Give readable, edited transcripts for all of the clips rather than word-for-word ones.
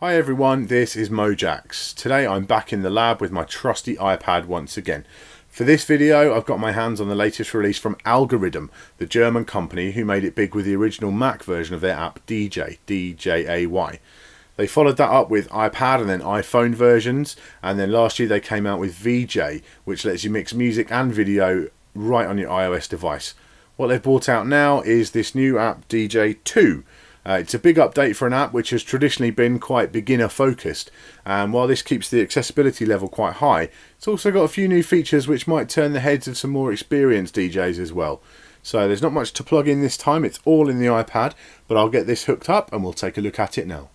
Hi everyone, this is Mojax. Today I'm back in the lab with my trusty iPad once again. For this video I've got my hands on the latest release from Algoriddim, the German company who made it big with the original Mac version of their app DJay, DJay. They followed that up with iPad and then iPhone versions, and then last year they came out with VJ, which lets you mix music and video right on your iOS device. What they've brought out now is this new app DJay 2. It's a big update for an app which has traditionally been quite beginner focused, and while this keeps the accessibility level quite high, it's also got a few new features which might turn the heads of some more experienced DJs as well. So there's not much to plug in this time, it's all in the iPad, but I'll get this hooked up and we'll take a look at it now.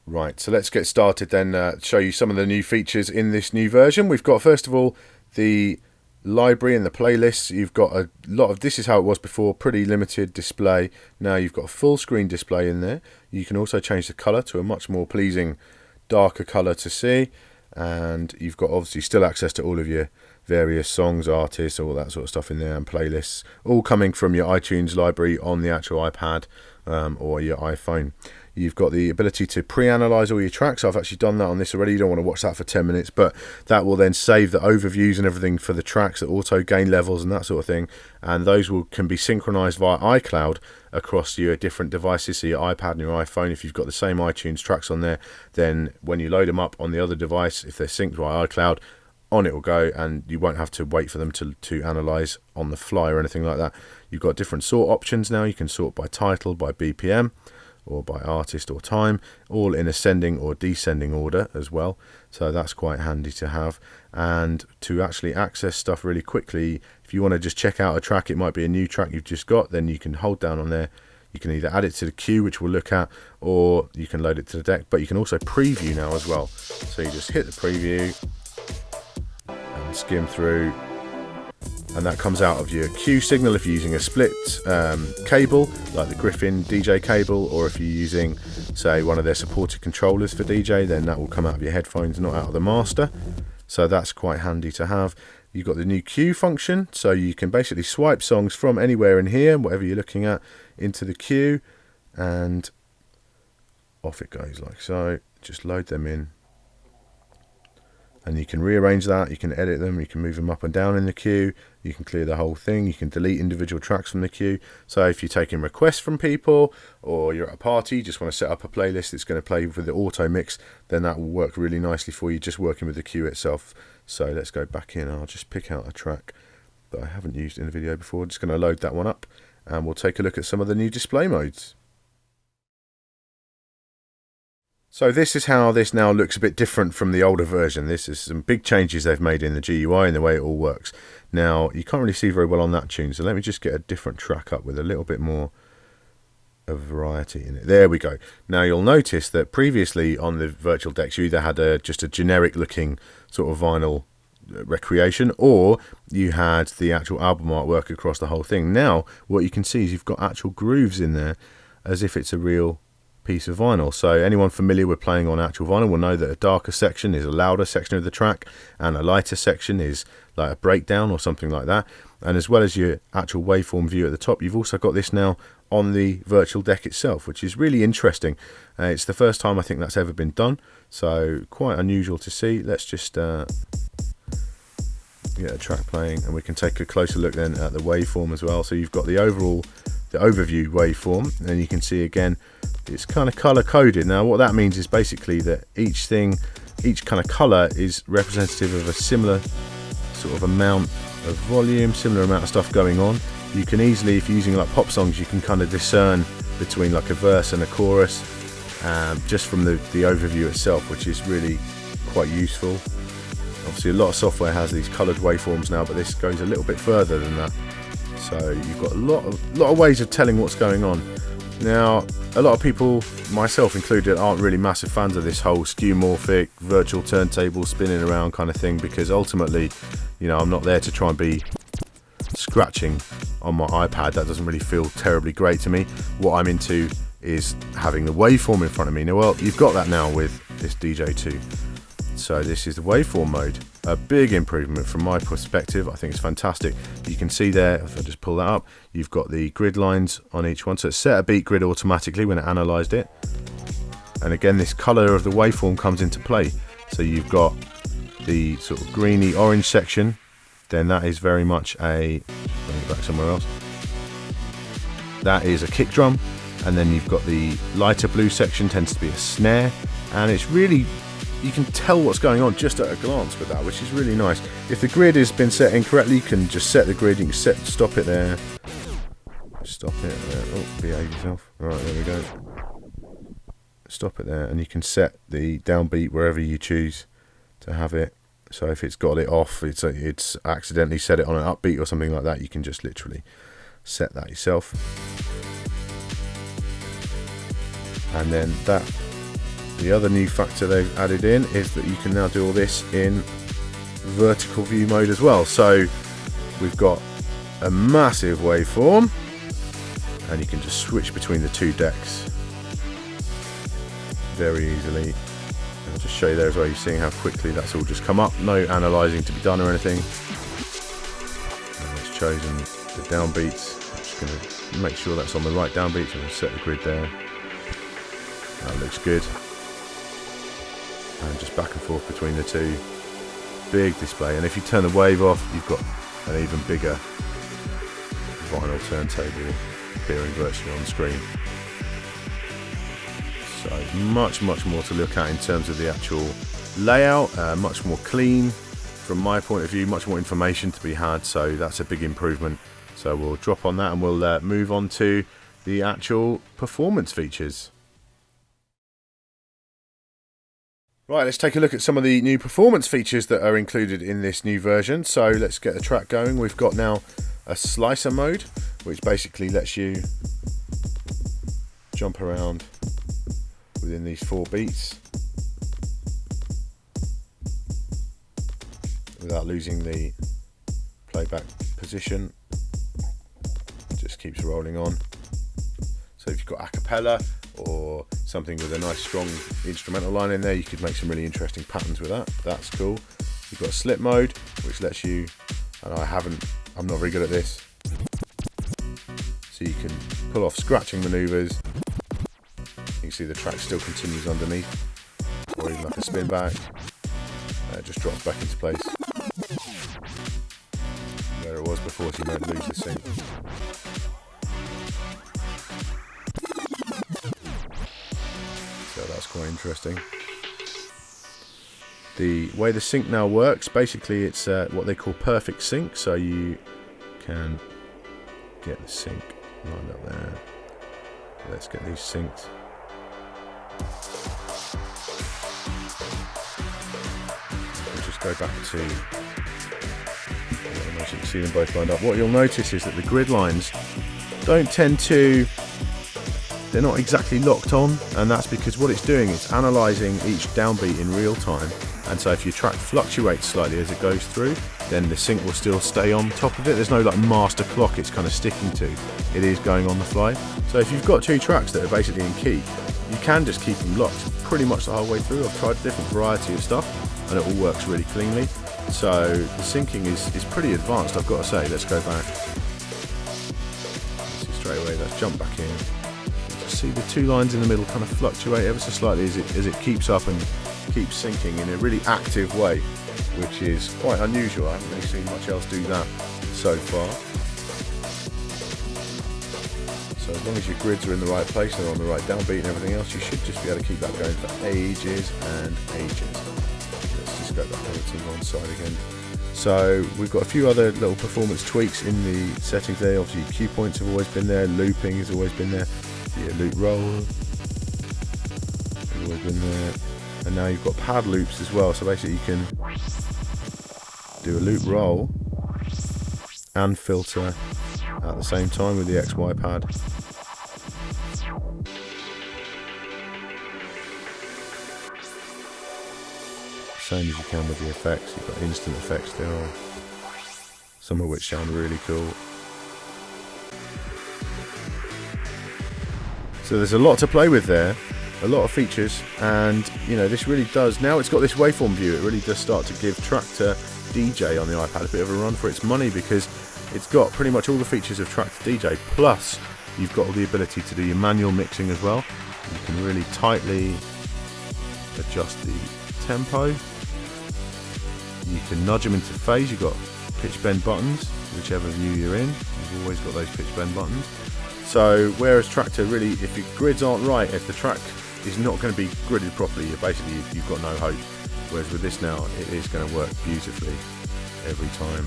Right, so let's get started then, show you some of the new features in this new version. We've got first of all the library and the playlists. You've got a lot of, this is how it was before, pretty limited display. Now you've got a full screen display in there. You can also change the colour to a much more pleasing darker colour to see, and you've got obviously still access to all of your various songs, artists, all that sort of stuff in there, and playlists, all coming from your iTunes library on the actual iPad or your iPhone. You've got the ability to pre-analyze all your tracks. I've actually done that on this already. You don't want to watch that for 10 minutes, but that will then save the overviews and everything for the tracks, the auto gain levels and that sort of thing, and those can be synchronized via iCloud across your different devices, so your iPad and your iPhone. If you've got the same iTunes tracks on there, then when you load them up on the other device, if they're synced via iCloud, on it will go, and you won't have to wait for them to analyze on the fly or anything like that. You've got different sort options now. You can sort by title, by BPM, or by artist or time, all in ascending or descending order as well, so that's quite handy to have. And to actually access stuff really quickly, if you want to just check out a track, it might be a new track you've just got, then you can hold down on there. You can either add it to the queue, which we'll look at, or you can load it to the deck, but you can also preview now as well. So you just hit the preview and skim through, and that comes out of your Q signal if you're using a split cable like the Griffin DJ cable, or if you're using, say, one of their supported controllers for DJ, then that will come out of your headphones, not out of the master. So that's quite handy to have. You've got the new queue function, so you can basically swipe songs from anywhere in here, whatever you're looking at, into the queue, and off it goes like so. Just load them in. And you can rearrange that, you can edit them, you can move them up and down in the queue, you can clear the whole thing, you can delete individual tracks from the queue. So if you're taking requests from people, or you're at a party, you just want to set up a playlist that's going to play with the auto mix, then that will work really nicely for you, just working with the queue itself. So let's go back in, I'll just pick out a track that I haven't used in the video before, just going to load that one up, and we'll take a look at some of the new display modes. So this is how this now looks a bit different from the older version. This is some big changes they've made in the GUI and the way it all works. Now, you can't really see very well on that tune, so let me just get a different track up with a little bit more of variety in it. There we go. Now you'll notice that previously on the virtual decks, you either had just a generic looking sort of vinyl recreation, or you had the actual album artwork across the whole thing. Now, what you can see is you've got actual grooves in there as if it's a real piece of vinyl. So anyone familiar with playing on actual vinyl will know that a darker section is a louder section of the track, and a lighter section is like a breakdown or something like that. And as well as your actual waveform view at the top, you've also got this now on the virtual deck itself, which is really interesting. It's the first time I think that's ever been done, so quite unusual to see. Let's just get a track playing, and we can take a closer look then at the waveform as well. So you've got the overview waveform, and you can see again it's kind of color coded. Now what that means is basically that each kind of color is representative of a similar sort of amount of volume, similar amount of stuff going on. You can easily, if you're using like pop songs, you can kind of discern between like a verse and a chorus just from the overview itself, which is really quite useful. Obviously a lot of software has these colored waveforms now, but this goes a little bit further than that. So you've got a lot of ways of telling what's going on. Now, a lot of people, myself included, aren't really massive fans of this whole skeuomorphic virtual turntable spinning around kind of thing, because ultimately, you know, I'm not there to try and be scratching on my iPad. That doesn't really feel terribly great to me. What I'm into is having the waveform in front of me. Now, well, you've got that now with this DJay 2. So this is the waveform mode. A big improvement from my perspective. I think it's fantastic. You can see there, if I just pull that up, you've got the grid lines on each one. So it set a beat grid automatically when it analysed it. And again, this colour of the waveform comes into play. So you've got the sort of greeny orange section, then that is very much a, bring it back somewhere else, that is a kick drum, and then you've got the lighter blue section, tends to be a snare, and it's really, you can tell what's going on just at a glance with that, which is really nice. If the grid has been set incorrectly, you can just set the grid, you can stop it there, stop it there, oh, behave yourself, alright, there we go, stop it there, and you can set the downbeat wherever you choose to have it. So if it's got it off, it's accidentally set it on an upbeat or something like that, you can just literally set that yourself. And then the other new factor they've added in is that you can now do all this in vertical view mode as well. So we've got a massive waveform, and you can just switch between the two decks very easily. I'll just show you there as well, you're seeing how quickly that's all just come up, no analysing to be done or anything. And it's chosen the downbeats. I'm just going to make sure that's on the right downbeats, and we'll set the grid there. That looks good. And just back and forth between the two. Big display, and if you turn the wave off, you've got an even bigger vinyl turntable appearing virtually on the screen. So much more to look at in terms of the actual layout, much more clean from my point of view, much more information to be had, so that's a big improvement. So we'll drop on that and we'll move on to the actual performance features. Right, let's take a look at some of the new performance features that are included in this new version. So let's get the track going. We've got now a slicer mode, which basically lets you jump around within these 4 beats without losing the playback position. It just keeps rolling on. So if you've got a cappella or something with a nice strong instrumental line in there, you could make some really interesting patterns with that. That's cool. You've got slip mode, which lets you, and I'm not very good at this, so you can pull off scratching maneuvers. You can see the track still continues underneath, or even like a spin back. It just drops back into place where it was before, so you don't lose the sync. So that's quite interesting. The way the sync now works, basically it's what they call perfect sync, so you can get the sync lined up there. Let's get these synced. We'll just go back to, as you can see them both lined up. What you'll notice is that the grid lines don't tend to, they're not exactly locked on, and that's because what it's doing is analysing each downbeat in real time, and so if your track fluctuates slightly as it goes through, then the sync will still stay on top of it. There's no like master clock it's kind of sticking to, it is going on the fly. So if you've got 2 tracks that are basically in key, you can just keep them locked pretty much the whole way through. I've tried a different variety of stuff and it all works really cleanly. So the syncing is pretty advanced, I've got to say. Let's go back. See straight away, let's jump back in. Just see the 2 lines in the middle kind of fluctuate ever so slightly as it keeps up and keeps syncing in a really active way, which is quite unusual. I haven't really seen much else do that so far. So as long as your grids are in the right place, they're on the right downbeat and everything else, you should just be able to keep that going for ages and ages. Let's just go back over to one side again. So we've got a few other little performance tweaks in the settings there. Obviously cue points have always been there, looping has always been there, the loop roll has always been there, and now you've got pad loops as well. So basically you can do a loop roll and filter at the same time with the XY pad. Same as you can with the effects. You've got instant effects there, some of which sound really cool. So there's a lot to play with there. a lot of features, and you know, this really does, now it's got this waveform view, it really does start to give Traktor DJ on the iPad a bit of a run for its money, because it's got pretty much all the features of Traktor DJ, plus you've got the ability to do your manual mixing as well. You can really tightly adjust the tempo. You can nudge them into phase. You've got pitch bend buttons, whichever view you're in. You've always got those pitch bend buttons. So whereas Traktor really, if your grids aren't right, if the track is not going to be gridded properly, you've got no hope. Whereas with this now, it is going to work beautifully every time.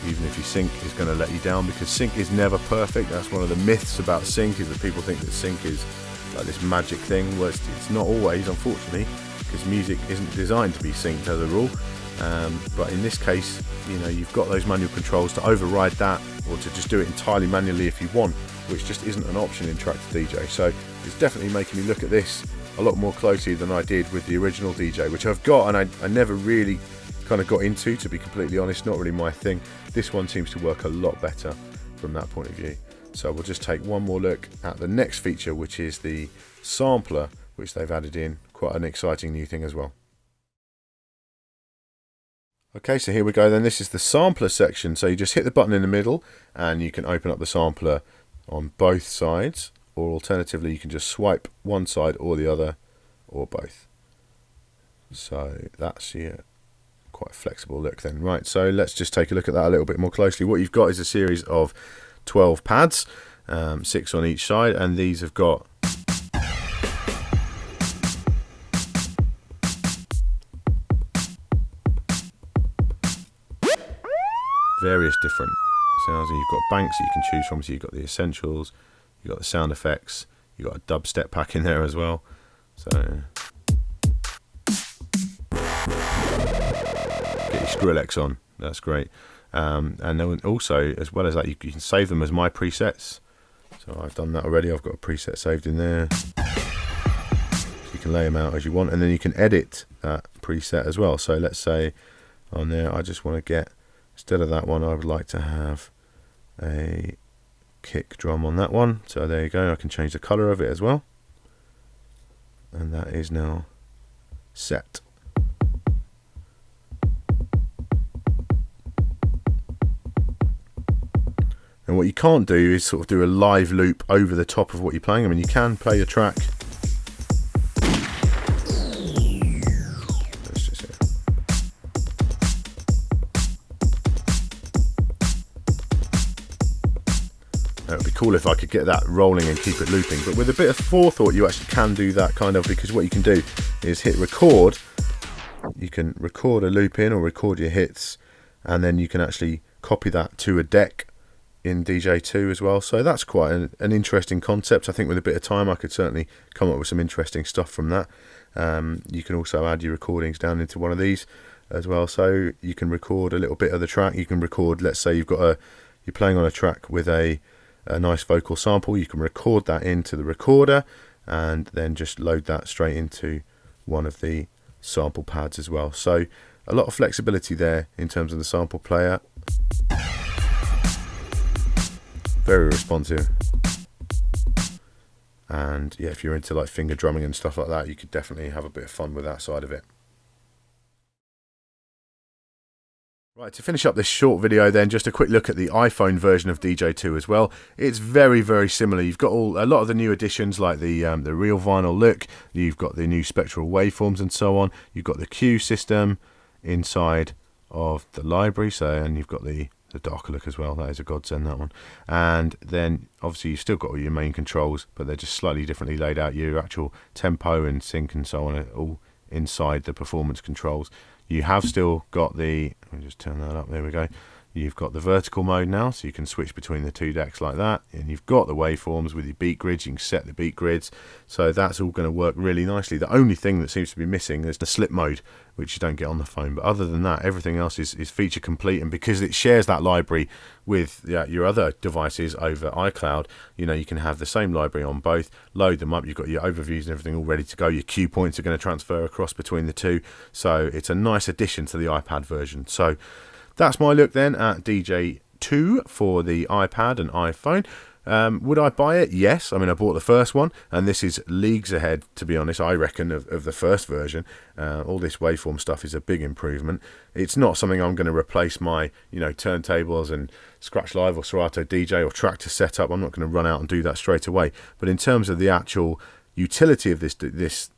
Even if your sync is going to let you down, because sync is never perfect. That's one of the myths about sync, is that people think that sync is like this magic thing. Well, it's not always, unfortunately, because music isn't designed to be synced as a rule. But in this case, you know, you've got those manual controls to override that, or to just do it entirely manually if you want, which just isn't an option in Traktor DJ. So it's definitely making me look at this a lot more closely than I did with the original DJ, which I've got and I never really kind of got into, to be completely honest. Not really my thing. This one seems to work a lot better from that point of view. So we'll just take one more look at the next feature, which is the sampler, which they've added in. Quite an exciting new thing as well. Okay, so here we go then. This is the sampler section. So you just hit the button in the middle and you can open up the sampler on both sides, or alternatively you can just swipe one side or the other, or both. So that's your quite flexible look then. Right, so let's just take a look at that a little bit more closely. What you've got is a series of 12 pads, 6 on each side, and these have got various different sounds, and you've got banks that you can choose from. So you've got the essentials, you've got the sound effects, you've got a dubstep pack in there as well. So get your Skrillex on, that's great. And then also, as well as that, you can save them as my presets. So I've done that already. I've got a preset saved in there. So you can lay them out as you want, and then you can edit that preset as well. So let's say on there, I just want to get, instead of that one, I would like to have a kick drum on that one. So there you go. I can change the color of it as well, and that is now set. And what you can't do is sort of do a live loop over the top of what you're playing. I mean, you can play a track. Let's just hear. It would be cool if I could get that rolling and keep it looping. But with a bit of forethought, you actually can do that kind of, because what you can do is hit record. You can record a loop in or record your hits, and then you can actually copy that to a deck in DJ2 as well. So that's quite an interesting concept. I think with a bit of time I could certainly come up with some interesting stuff from that. You can also add your recordings down into one of these as well, so you can record a little bit of the track. You can record, let's say you're playing on a track with a nice vocal sample, you can record that into the recorder and then just load that straight into one of the sample pads as well. So a lot of flexibility there in terms of the sample player. Very responsive, and yeah, if you're into like finger drumming and stuff like that, you could definitely have a bit of fun with that side of it. Right, to finish up this short video then, just a quick look at the iPhone version of DJ2 as well. It's very, very similar. You've got a lot of the new additions, like the real vinyl look. You've got the new spectral waveforms and so on. You've got the cue system inside of the library, and you've got the darker look as well. That is a godsend, that one. And then obviously you've still got all your main controls, but they're just slightly differently laid out. Your actual tempo and sync and so on are all inside the performance controls. You have still got the, let me just turn that up, there we go. You've got the vertical mode now, so you can switch between the two decks like that. And you've got the waveforms with your beat grids. You can set the beat grids. So that's all going to work really nicely. The only thing that seems to be missing is the slip mode, which you don't get on the phone. But other than that, everything else is feature complete. And because it shares that library with your other devices over iCloud, you know, you can have the same library on both, load them up. You've got your overviews and everything all ready to go. Your cue points are going to transfer across between the two. So it's a nice addition to the iPad version. So that's my look then at DJ2 for the iPad and iPhone. Would I buy it? Yes. I mean, I bought the first one, and this is leagues ahead, to be honest, I reckon, of the first version. All this waveform stuff is a big improvement. It's not something I'm going to replace my, turntables and Scratch Live or Serato DJ or Tractor setup. I'm not going to run out and do that straight away. But in terms of the actual utility of this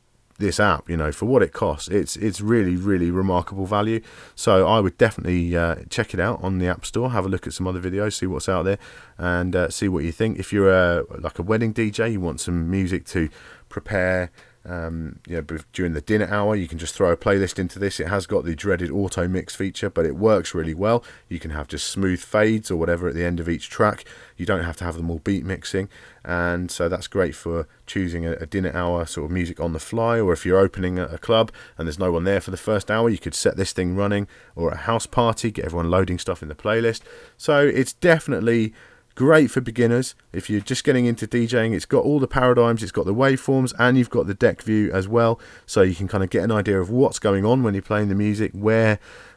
app, for what it costs, it's really, really remarkable value. So I would definitely check it out on the App Store, have a look at some other videos, see what's out there, and see what you think. If you're like a wedding DJ, you want some music to prepare during the dinner hour, you can just throw a playlist into this. It has got the dreaded auto mix feature, but it works really well. You can have just smooth fades or whatever at the end of each track. You don't have to have them all beat mixing, and so that's great for choosing a dinner hour sort of music on the fly. Or if you're opening a club and there's no one there for the first hour, you could set this thing running, or a house party, get everyone loading stuff in the playlist. So it's definitely great for beginners. If you're just getting into DJing, it's got all the paradigms, it's got the waveforms, and you've got the deck view as well, so you can kind of get an idea of what's going on when you're playing the music,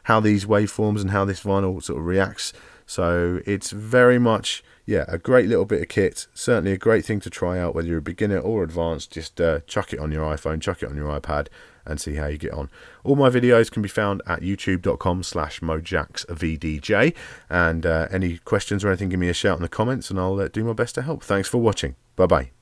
how these waveforms and how this vinyl sort of reacts. So it's very much, a great little bit of kit. Certainly a great thing to try out, whether you're a beginner or advanced. Just chuck it on your iPhone, chuck it on your iPad, and see how you get on. All my videos can be found at youtube.com/mojaxvdj, and any questions or anything, give me a shout in the comments and I'll do my best to help. Thanks for watching. Bye bye.